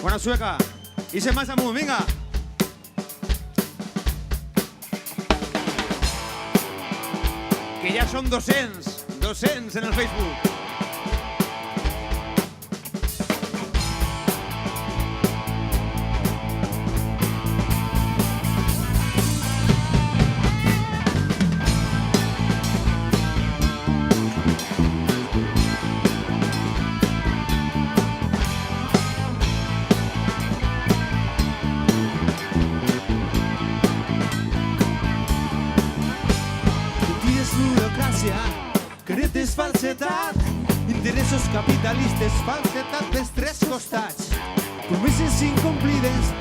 Bona sueca. I sem més amunt, vinga. Que ja som 200 en el Facebook. Caretes, falsetat, interessos capitalistes, falsetat dels tres costats, promeses incomplides,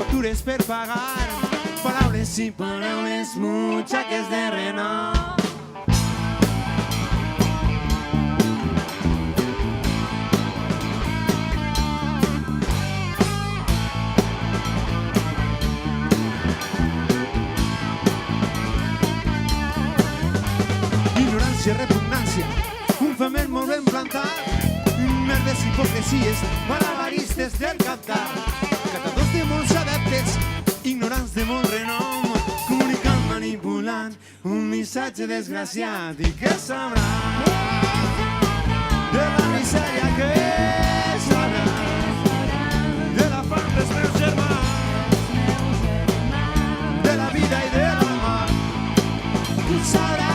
factures per pagar, paraules i paraules, mutxaques de renom. Repugnància, un femer molt ben plantat, merdes hipocresies, malabaristes del captar, catadors de molts adeptes, ignorants de molt renom, comunicant, manipulant, un missatge desgraciat i que sabrà de la misèria que sabrà de la fam dels meus germans, de la vida i de la mort, sabrà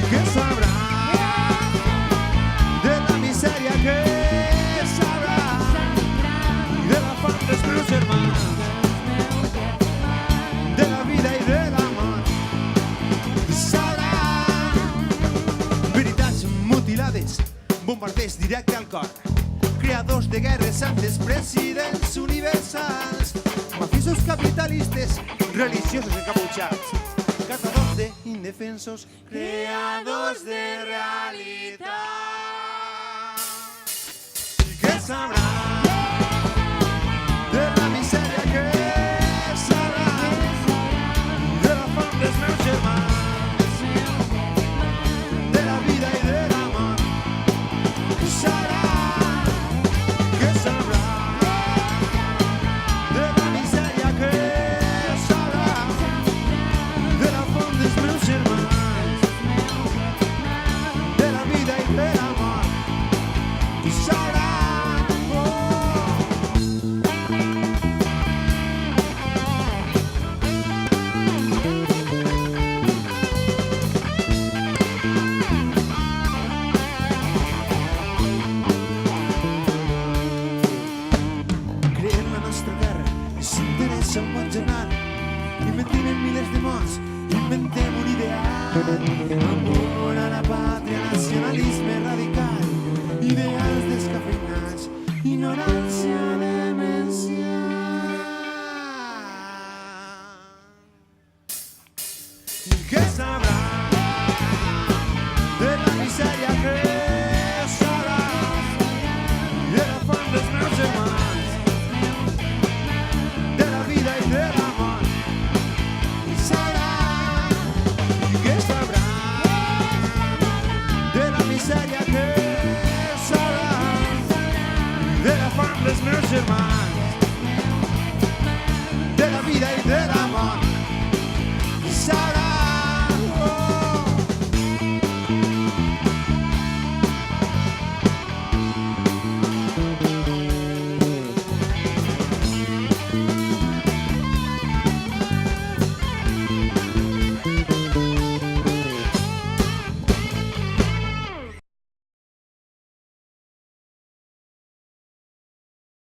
que sabrà de la misèria que sabrà de la fam dels meus germans, de la vida i de la mort, sabrà veritats mutilades, bombarders directe al cor, creadors de guerres santes, presidents universals, mafiosos capitalistes, religiosos encaputxats, catadors de indefensos, creadors de realitat. I què sabrà de la misèria que sabrà de la fam dels meus germans, de la vida i de la mort, sabrà que sabrà de la misèria que sabrà de la fam dels meus germans, de la vida i de la mort, sabrà. Creem la nostra guerra i s'interessa un bon genar, inventem milers de morts, inventem un ideal, amor a la pàtria, nacionalisme radical, ideals descafeinats, ignorància demencial. I què sabrà de la misèria que sabrà de la fam dels meus germans, de la vida i de la mort, sabrà. I què sabrà de la misèria que sabrà de la fam dels meus germans,